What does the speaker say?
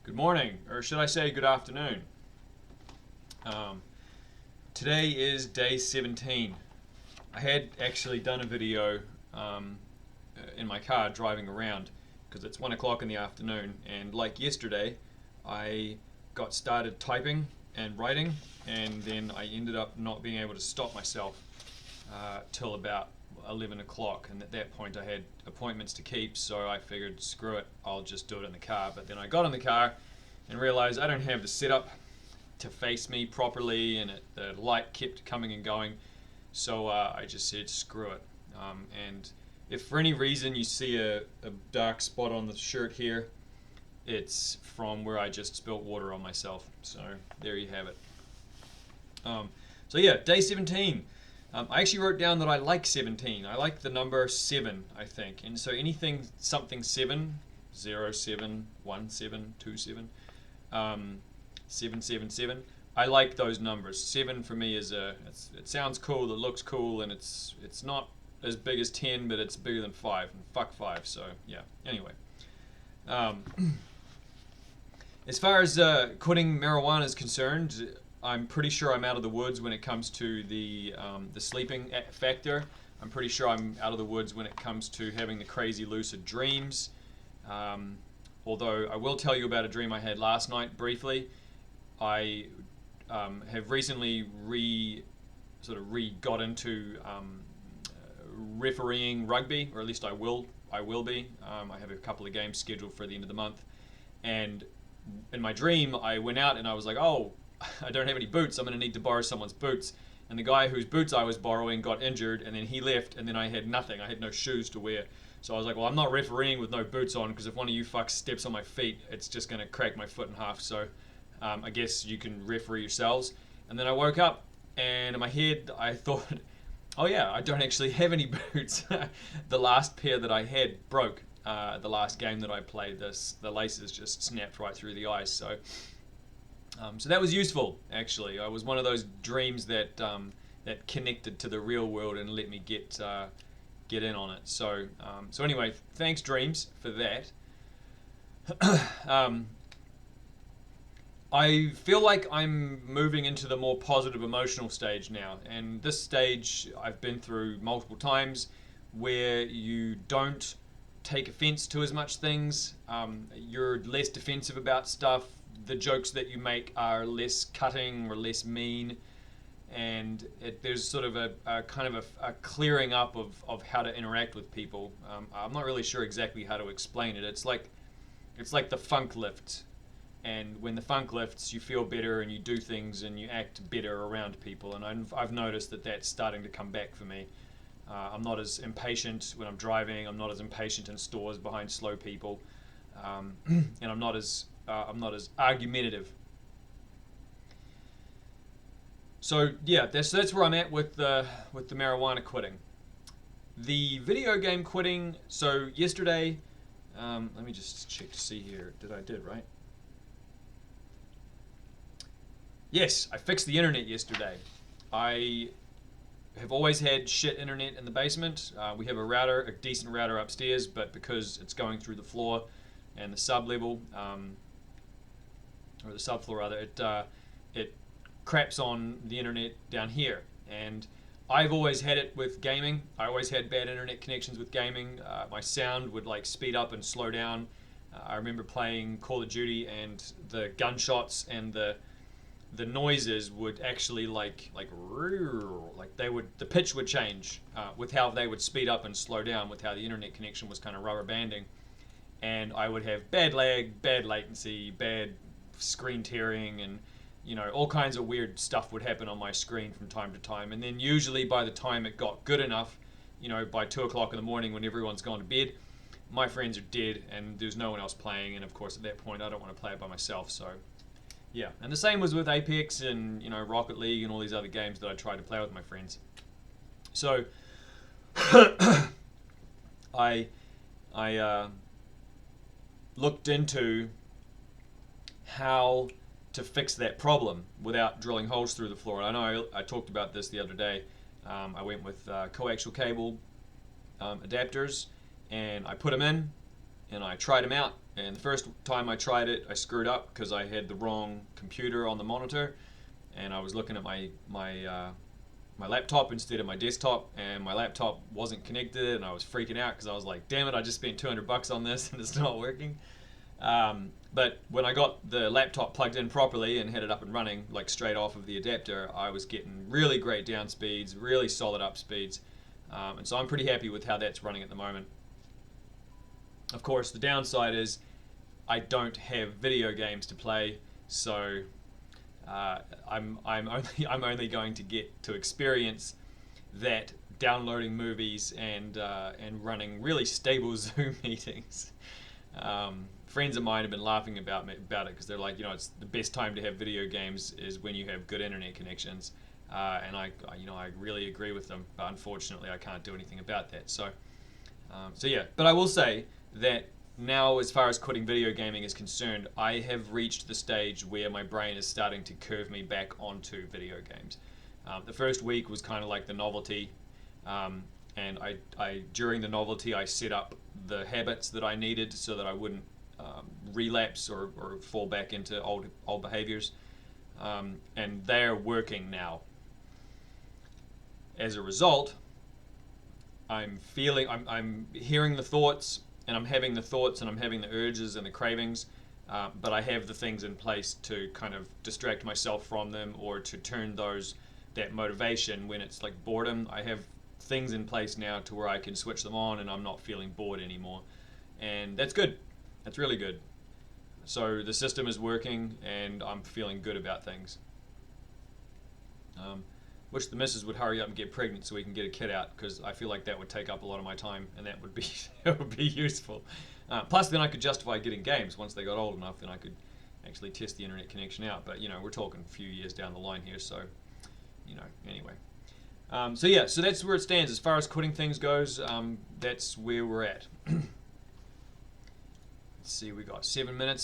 Good morning, or should I say good afternoon. Today is day 17. I had actually done a video in my car driving around because it's 1 o'clock in the afternoon, and like yesterday, I got started typing and writing, and then I ended up not being able to stop myself till about 11 o'clock, and at that point I had appointments to keep, so I figured screw it, I'll just do it in the car. But then I got in the car and realized I don't have the setup to face me properly, and the light kept coming and going, so I just said screw it. And if for any reason you see a dark spot on the shirt here, it's from where I just spilt water on myself. So there you have it. So yeah, day 17. I actually wrote down that I like 17. I like the number 7, I think. And so anything, something 7, 0, 7, 1, 7, 2, 7, 7, 7, 7. I like those numbers. 7 for me is it sounds cool, it looks cool, and it's not as big as 10, but it's bigger than 5, and fuck 5, so yeah. Anyway. As far as quitting marijuana is concerned, I'm pretty sure I'm out of the woods when it comes to the sleeping factor. I'm pretty sure I'm out of the woods when it comes to having the crazy lucid dreams. Although I will tell you about a dream I had last night briefly. I have recently got into refereeing rugby, or at least I will be. I have a couple of games scheduled for the end of the month, and in my dream I went out and I was like, oh, I don't have any boots, I'm going to need to borrow someone's boots. And the guy whose boots I was borrowing got injured, and then he left, and then I had nothing. I had no shoes to wear. So I was like, well, I'm not refereeing with no boots on, because if one of you fucks steps on my feet, it's just going to crack my foot in half. So I guess you can referee yourselves. And then I woke up, and in my head I thought, oh yeah, I don't actually have any boots. The last pair that I had broke. The last game that I played, the laces just snapped right through the ice. So that was useful, actually. It was one of those dreams that connected to the real world and let me get in on it. So anyway, thanks dreams for that. I feel like I'm moving into the more positive emotional stage now, and this stage I've been through multiple times, where you don't take offense to as much things. You're less defensive about stuff. The jokes that you make are less cutting or less mean, and there's sort of a kind of a clearing up of how to interact with people. I'm not really sure exactly how to explain it. It's like the funk lift, and when the funk lifts, you feel better and you do things and you act better around people. And I've noticed that that's starting to come back for me. I'm not as impatient when I'm driving. I'm not as impatient in stores behind slow people, and I'm not as argumentative. So yeah, that's where I'm at with the marijuana quitting. The video game quitting. So yesterday, let me just check to see here. I did right? Yes, I fixed the internet yesterday. I have always had shit internet in the basement. We have a decent router upstairs, but because it's going through the floor and the sub level, or the subfloor rather, it craps on the internet down here. And I've always had it with gaming. I always had bad internet connections with gaming. My sound would like speed up and slow down. I remember playing Call of Duty, and the gunshots and the noises would actually the pitch would change with how they would speed up and slow down with how the internet connection was kind of rubber banding. And I would have bad lag, bad latency, bad screen tearing, and all kinds of weird stuff would happen on my screen from time to time. And then usually by the time it got good enough, by 2 o'clock in the morning when everyone's gone to bed, my friends are dead and there's no one else playing. And of course at that point I don't want to play it by myself. So yeah, and the same was with Apex and Rocket League and all these other games that I tried to play with my friends. So I looked into how to fix that problem without drilling holes through the floor. And I know I talked about this the other day. I went with coaxial cable adapters, and I put them in, and I tried them out, And the first time I tried it, I screwed up because I had the wrong computer on the monitor, and I was looking at my laptop instead of my desktop, and my laptop wasn't connected, and I was freaking out because I was like, damn it, I just spent $200 on this and it's not working. But when I got the laptop plugged in properly and had it up and running, like straight off of the adapter, I was getting really great down speeds, really solid up speeds. And so I'm pretty happy with how that's running at the moment. Of course, the downside is I don't have video games to play, so I'm only going to get to experience that downloading movies and running really stable Zoom meetings. Friends of mine have been laughing about it because they're like, it's the best time to have video games is when you have good internet connections, and I really agree with them. But unfortunately, I can't do anything about that. So yeah. But I will say that now, as far as quitting video gaming is concerned, I have reached the stage where my brain is starting to curve me back onto video games. The first week was kind of like the novelty, and I during the novelty I set up the habits that I needed so that I wouldn't relapse or fall back into old behaviors, and they're working now. As a result, I'm hearing the thoughts, and I'm having the thoughts, and I'm having the urges and the cravings, but I have the things in place to kind of distract myself from them, or to turn that motivation when it's like boredom. I have things in place now to where I can switch them on, and I'm not feeling bored anymore, and that's good. That's really good. So the system is working, and I'm feeling good about things. Wish the missus would hurry up and get pregnant so we can get a kid out, because I feel like that would take up a lot of my time, and that would be that would be useful. Plus, then I could justify getting games once they got old enough, and I could actually test the internet connection out. But we're talking a few years down the line here, so anyway. So yeah, so that's where it stands as far as quitting things goes. That's where we're at. Let's see, we got 7 minutes.